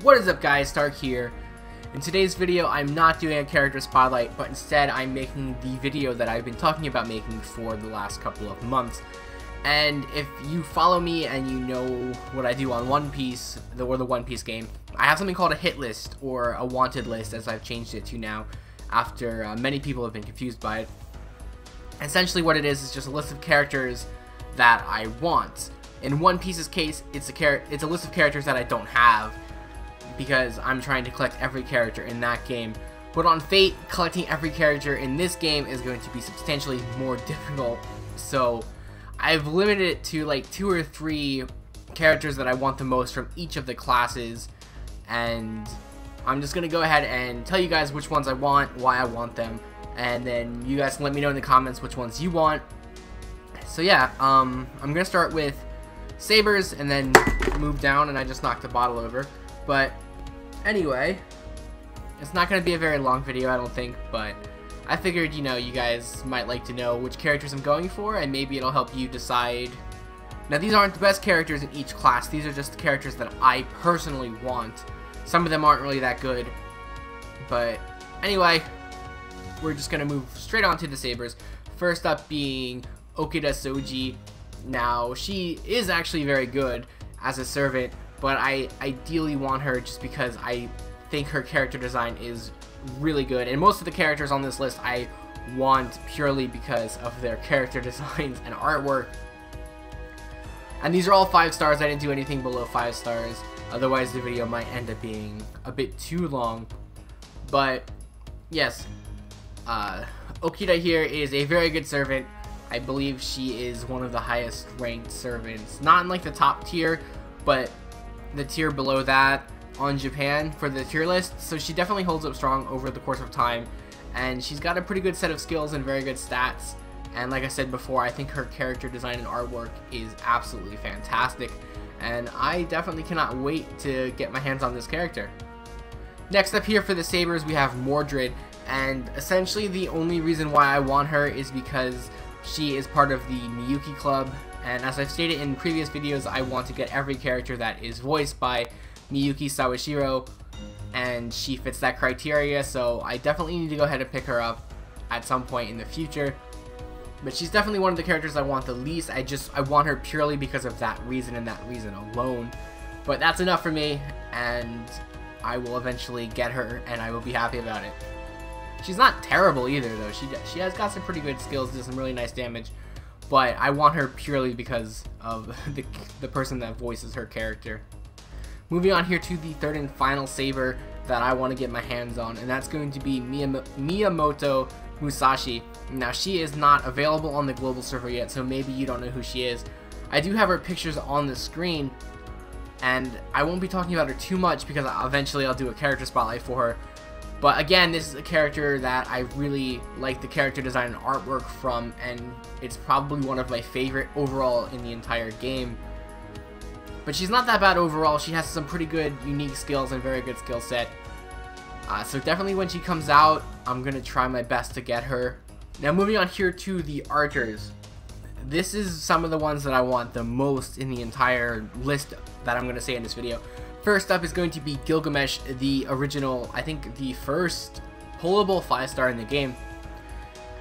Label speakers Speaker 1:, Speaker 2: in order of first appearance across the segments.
Speaker 1: What is up guys, Stark here. In today's video I'm not doing a character spotlight, but instead I'm making the video that I've been talking about making for the last couple of months. And if you follow me and you know what I do on One Piece, or the One Piece game, I have something called a hit list, or a wanted list as I've changed it to now, after many people have been confused by it. Essentially what it is just a list of characters that I want. In One Piece's case, it's a list of characters that I don't have, because I'm trying to collect every character in that game. But on Fate, collecting every character in this game is going to be substantially more difficult, so I've limited it to like 2 or 3 characters that I want the most from each of the classes, and I'm just going to go ahead and tell you guys which ones I want, why I want them, and then you guys can let me know in the comments which ones you want. So yeah, I'm going to start with Sabers and then move down, and I just knocked the bottle over. But anyway, it's not going to be a very long video, I don't think, but I figured, you know, you guys might like to know which characters I'm going for, and maybe it'll help you decide. Now, these aren't the best characters in each class, these are just the characters that I personally want. Some of them aren't really that good, but anyway, we're just going to move straight on to the Sabers. First up being Okida Soji. Now, she is actually very good as a servant, but I ideally want her just because I think her character design is really good, and most of the characters on this list I want purely because of their character designs and artwork. And these are all 5 stars. I didn't do anything below 5 stars, otherwise the video might end up being a bit too long. But yes, Okida here is a very good servant. I believe she is one of the highest ranked servants, not in like the top tier, but the tier below that on Japan for the tier list. So she definitely holds up strong over the course of time, and she's got a pretty good set of skills and very good stats. And like I said before, I think her character design and artwork is absolutely fantastic, and I definitely cannot wait to get my hands on this character. Next up here for the Sabers, we have Mordred, and essentially the only reason why I want her is because she is part of the Miyuki Club, and as I've stated in previous videos, I want to get every character that is voiced by Miyuki Sawashiro, and she fits that criteria, so I definitely need to go ahead and pick her up at some point in the future. But she's definitely one of the characters I want the least. I want her purely because of that reason and that reason alone. But that's enough for me, and I will eventually get her, and I will be happy about it. She's not terrible either, though. She has got some pretty good skills, does some really nice damage. But I want her purely because of the person that voices her character. Moving on here to the third and final Saber that I want to get my hands on, and that's going to be Miyamoto Musashi. Now, she is not available on the global server yet, so maybe you don't know who she is. I do have her pictures on the screen, and I won't be talking about her too much because eventually I'll do a character spotlight for her. But again, this is a character that I really like the character design and artwork from, and it's probably one of my favorite overall in the entire game. But she's not that bad overall. She has some pretty good unique skills and very good skill set. So definitely when she comes out, I'm going to try my best to get her. Now moving on here to the archers. This is some of the ones that I want the most in the entire list that I'm going to say in this video. First up is going to be Gilgamesh, the original, I think the first pullable 5-star in the game.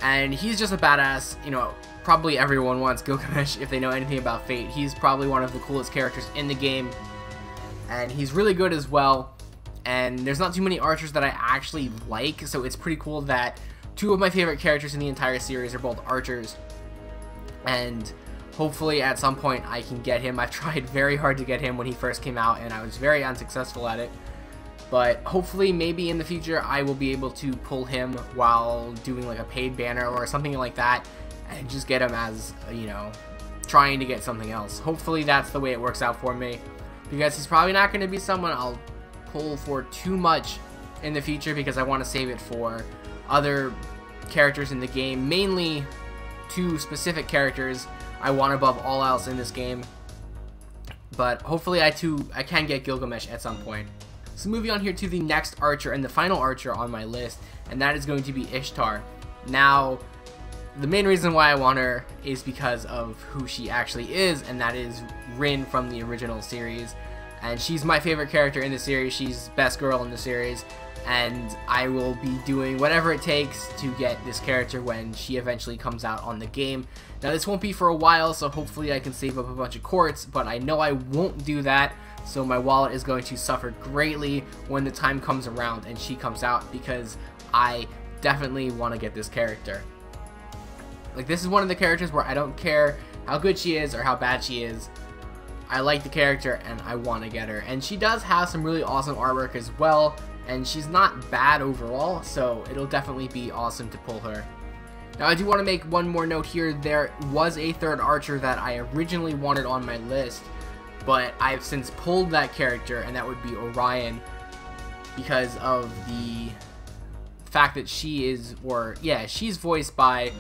Speaker 1: And he's just a badass, you know, probably everyone wants Gilgamesh if they know anything about Fate. He's probably one of the coolest characters in the game, and he's really good as well. And there's not too many archers that I actually like, so it's pretty cool that 2 of my favorite characters in the entire series are both archers. And hopefully at some point I can get him. I've tried very hard to get him when he first came out, and I was very unsuccessful at it. But hopefully maybe in the future I will be able to pull him while doing like a paid banner or something like that, and just get him as, you know, trying to get something else. Hopefully that's the way it works out for me, because he's probably not going to be someone I'll pull for too much in the future, because I want to save it for other characters in the game, mainly 2 specific characters I want above all else in this game. But hopefully I can get Gilgamesh at some point. So moving on here to the next archer and the final archer on my list, and that is going to be Ishtar. Now, the main reason why I want her is because of who she actually is, and that is Rin from the original series. and she's my favorite character in the series. She's best girl in the series, and I will be doing whatever it takes to get this character when she eventually comes out on the game. Now this won't be for a while, so hopefully I can save up a bunch of quartz, but I know I won't do that, so my wallet is going to suffer greatly when the time comes around and she comes out, because I definitely want to get this character. Like, this is one of the characters where I don't care how good she is or how bad she is. I like the character and I want to get her, and she does have some really awesome artwork as well, and she's not bad overall, so it'll definitely be awesome to pull her. Now I do want to make one more note here. There was a third archer that I originally wanted on my list, but I've since pulled that character, and that would be Orion, because of the fact that she is, or yeah, she's voiced by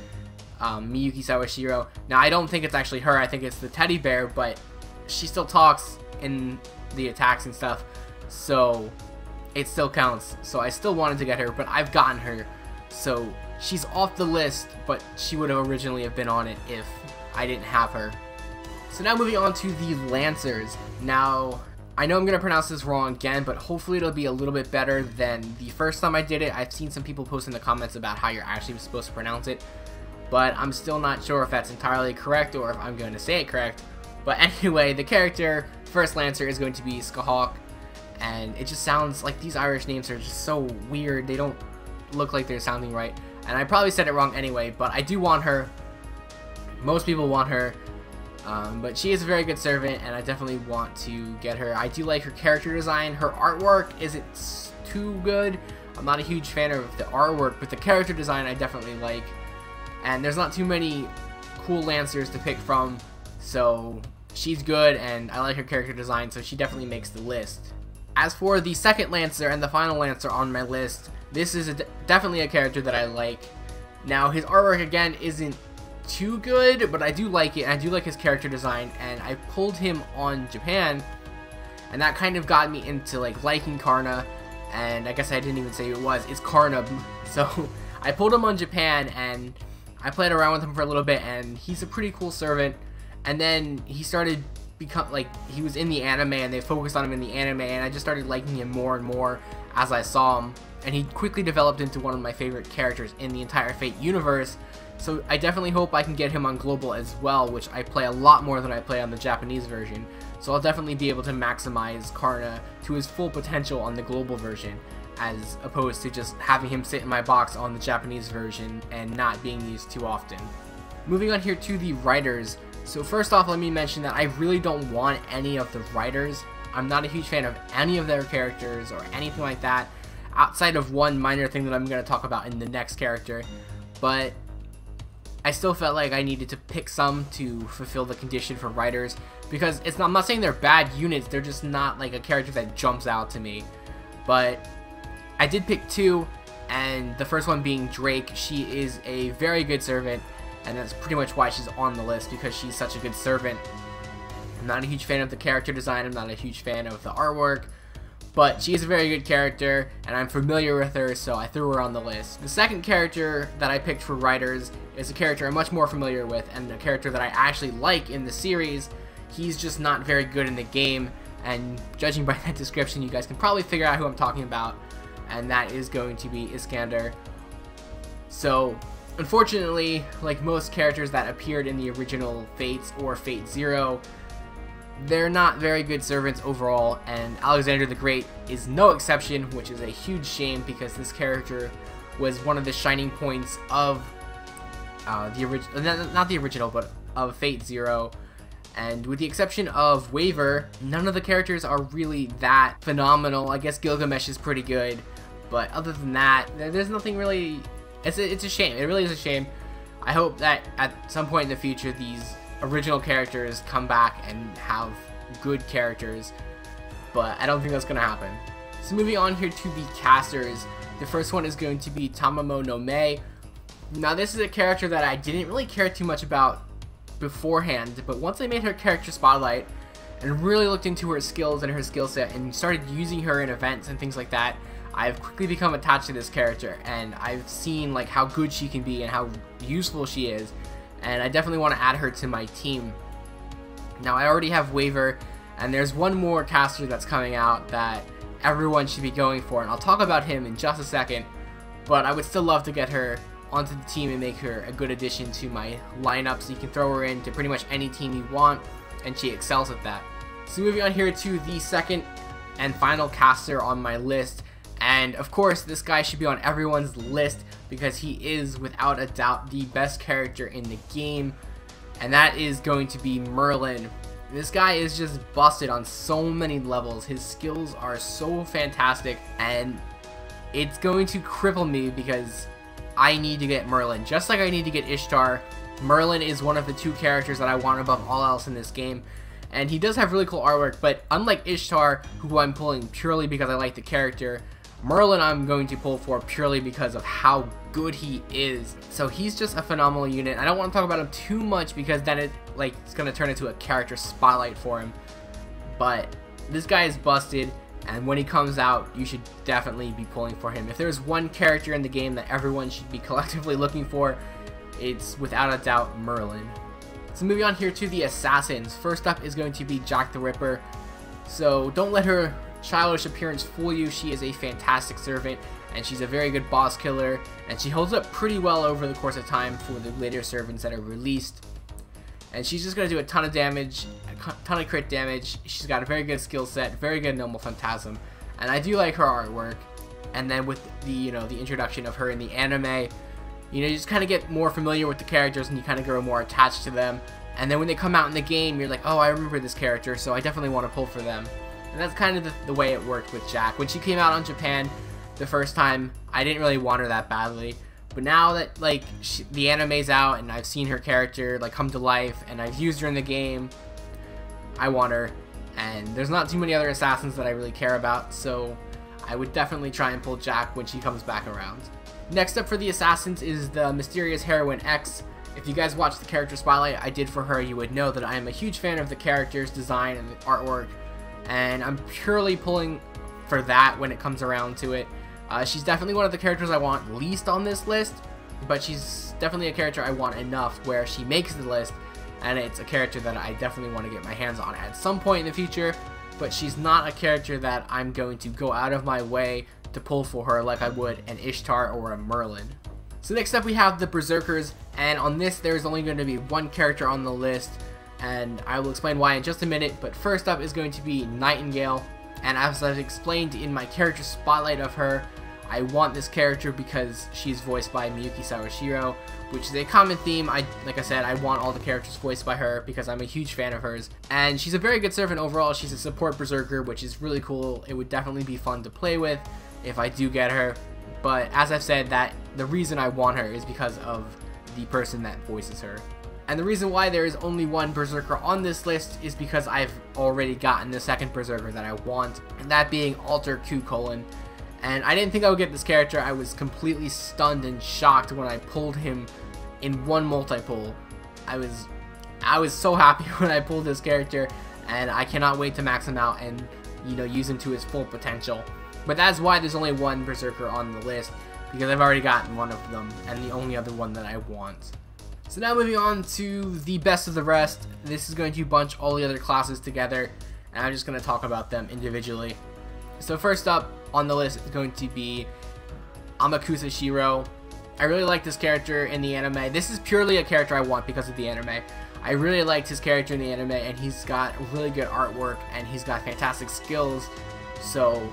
Speaker 1: Miyuki Sawashiro. Now I don't think it's actually her, I think it's the teddy bear, but she still talks in the attacks and stuff, so it still counts. So I still wanted to get her, but I've gotten her, so she's off the list, but she would have originally have been on it if I didn't have her. So now moving on to the Lancers. Now, I know I'm going to pronounce this wrong again, but hopefully it'll be a little bit better than the first time I did it. I've seen some people post in the comments about how you're actually supposed to pronounce it, but I'm still not sure if that's entirely correct or if I'm going to say it correct. But anyway, the character, first Lancer, is going to be Skahawk, and it just sounds like these Irish names are just so weird. They don't look like they're sounding right, and I probably said it wrong anyway, but I do want her. Most people want her, but she is a very good servant, and I definitely want to get her. I do like her character design. Her artwork isn't too good. I'm not a huge fan of the artwork, but the character design I definitely like, and there's not too many cool Lancers to pick from, so she's good, and I like her character design, so she definitely makes the list. As for the second Lancer and the final Lancer on my list, this is definitely a character that I like. Now, his artwork, again, isn't too good, but I do like it, and I do like his character design, and I pulled him on Japan, and that kind of got me into, like, liking Karna, and I guess I didn't even say who it was. It's Karna. So I pulled him on Japan, and I played around with him for a little bit, and he's a pretty cool servant. And then he started he was in the anime, and they focused on him in the anime, and I just started liking him more and more as I saw him, and he quickly developed into one of my favorite characters in the entire Fate universe. So I definitely hope I can get him on global as well, which I play a lot more than I play on the Japanese version. So I'll definitely be able to maximize Karna to his full potential on the global version, as opposed to just having him sit in my box on the Japanese version and not being used too often. Moving on here to the writers. So first off, let me mention that I really don't want any of the writers. I'm not a huge fan of any of their characters or anything like that, outside of one minor thing that I'm going to talk about in the next character. But I still felt like I needed to pick some to fulfill the condition for writers, because I'm not saying they're bad units, they're just not like a character that jumps out to me. But I did pick two, and the first one being Drake. She is a very good servant, and that's pretty much why she's on the list, because she's such a good servant. I'm not a huge fan of the character design, I'm not a huge fan of the artwork, but she is a very good character, and I'm familiar with her, so I threw her on the list. The second character that I picked for writers is a character I'm much more familiar with, and a character that I actually like in the series. He's just not very good in the game, and judging by that description, you guys can probably figure out who I'm talking about, and that is going to be Iskander. So, unfortunately, like most characters that appeared in the original Fates or Fate Zero, they're not very good servants overall, and Alexander the Great is no exception, which is a huge shame, because this character was one of the shining points of the original, not the original, but of Fate Zero. And with the exception of Waver, none of the characters are really that phenomenal. I guess Gilgamesh is pretty good, but other than that, there's nothing really. It's a shame. It really is a shame. I hope that at some point in the future, these original characters come back and have good characters, but I don't think that's going to happen. So moving on here to the casters, the first one is going to be Tamamo no Mei. Now this is a character that I didn't really care too much about beforehand, but once I made her character spotlight and really looked into her skills and her skill set and started using her in events and things like that, I've quickly become attached to this character, and I've seen like how good she can be and how useful she is, and I definitely want to add her to my team. Now I already have Waver, And there's one more caster that's coming out that everyone should be going for, and I'll talk about him in just a second, but I would still love to get her onto the team and make her a good addition to my lineup, so you can throw her into pretty much any team you want, and she excels at that. So moving on here to the second and final caster on my list, and of course this guy should be on everyone's list because he is without a doubt the best character in the game, and that is going to be Merlin. This guy is just busted on so many levels. His skills are so fantastic, and it's going to cripple me because I need to get Merlin. Just like I need to get Ishtar, Merlin is one of the two characters that I want above all else in this game. And he does have really cool artwork, but unlike Ishtar, who I'm pulling purely because I like the character, Merlin I'm going to pull for purely because of how good he is. So he's just a phenomenal unit. I don't want to talk about him too much because then it's going to turn into a character spotlight for him. But this guy is busted, and when he comes out, you should definitely be pulling for him. If there's one character in the game that everyone should be collectively looking for, it's without a doubt Merlin. So moving on here to the assassins. First up is going to be Jack the Ripper. So don't let her childish appearance fool you. She is a fantastic servant, and she's a very good boss killer, and she holds up pretty well over the course of time for the later servants that are released. And she's just going to do a ton of damage, a ton of crit damage. She's got a very good skill set, very good normal phantasm, and I do like her artwork. And then with the the introduction of her in the anime, you just kind of get more familiar with the characters and you kind of grow more attached to them. And then when they come out in the game, you're like, oh, I remember this character, so I definitely want to pull for them. And that's kind of the way it worked with Jack. When she came out on Japan the first time, I didn't really want her that badly. But now that the anime's out and I've seen her character come to life and I've used her in the game, I want her. And there's not too many other assassins that I really care about, so I would definitely try and pull Jack when she comes back around. Next up for the assassins is the mysterious Heroine X. If you guys watched the character spotlight I did for her, you would know that I am a huge fan of the character's design and the artwork, and I'm purely pulling for that when it comes around to it. She's definitely one of the characters I want least on this list, but she's definitely a character I want enough where she makes the list, and it's a character that I definitely want to get my hands on at some point in the future, but she's not a character that I'm going to go out of my way to pull for her like I would an Ishtar or a Merlin. So next up we have the Berserkers, and on this there's only going to be one character on the list, and I will explain why in just a minute, but first up is going to be Nightingale, and as I've explained in my character spotlight of her, I want this character because she's voiced by Miyuki Sawashiro, which is a common theme. Like I said, I want all the characters voiced by her because I'm a huge fan of hers. And she's a very good servant overall. She's a support berserker, which is really cool. It would definitely be fun to play with if I do get her. But as I've said, that the reason I want her is because of the person that voices her. And the reason why there is only one berserker on this list is because I've already gotten the second berserker that I want, and that being Alter Q:. And I didn't think I would get this character. I was completely stunned and shocked when I pulled him in one multi-pull. I was so happy when I pulled this character, and I cannot wait to max him out and use him to his full potential. But that's why there's only one berserker on the list, because I've already gotten one of them and the only other one that I want. So now moving on to the best of the rest. This is going to bunch all the other classes together, and I'm just going to talk about them individually. So first up on the list is going to be Amakusa Shiro. I really like this character in the anime. This is purely a character I want because of the anime. I really liked his character in the anime, and he's got really good artwork and he's got fantastic skills. So,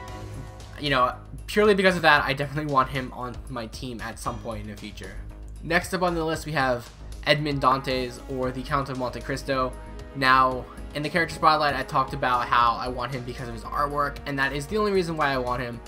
Speaker 1: purely because of that, I definitely want him on my team at some point in the future. Next up on the list we have Edmond Dantes, or the Count of Monte Cristo. Now, in the character spotlight, I talked about how I want him because of his artwork, and that is the only reason why I want him,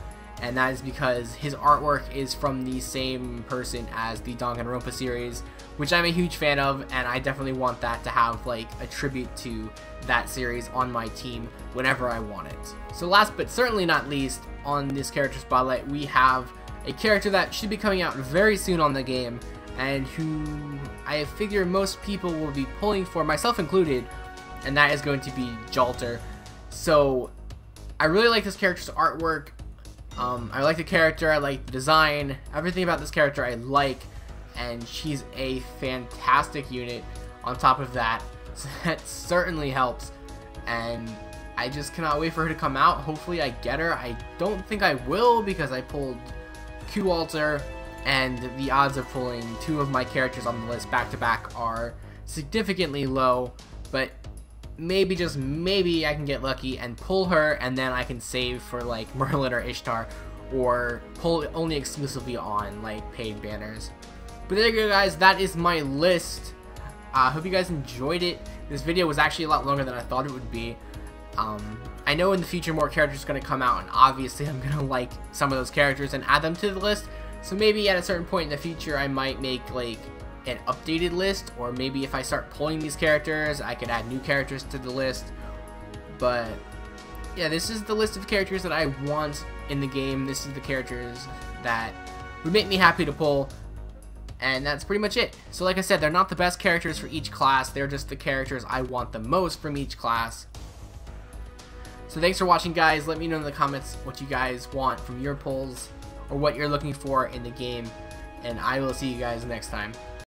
Speaker 1: and that is because his artwork is from the same person as the Danganronpa series, which I'm a huge fan of, and I definitely want that to have a tribute to that series on my team whenever I want it. So last but certainly not least, on this character spotlight, we have a character that should be coming out very soon on the game, and who I figure most people will be pulling for, myself included, and that is going to be Jalter. So I really like this character's artwork. I like the character, I like the design, everything about this character I like, and she's a fantastic unit on top of that, so that certainly helps. And I just cannot wait for her to come out. Hopefully I get her. I don't think I will because I pulled Q-Alter, and the odds of pulling 2 of my characters on the list back to back are significantly low, but maybe, just maybe, I can get lucky and pull her, and then I can save for like Merlin or Ishtar, or pull only exclusively on like paid banners. But there you go, guys, that is my list. I hope you guys enjoyed it. This video was actually a lot longer than I thought it would be. I know in the future more characters are going to come out, and obviously I'm going to like some of those characters and add them to the list. So maybe at a certain point in the future I might make like an updated list, or maybe if I start pulling these characters I could add new characters to the list. But yeah, this is the list of characters that I want in the game. This is the characters that would make me happy to pull, and that's pretty much it. So like I said, they're not the best characters for each class, they're just the characters I want the most from each class. So thanks for watching, guys. Let me know in the comments what you guys want from your pulls, or what you're looking for in the game, and I will see you guys next time.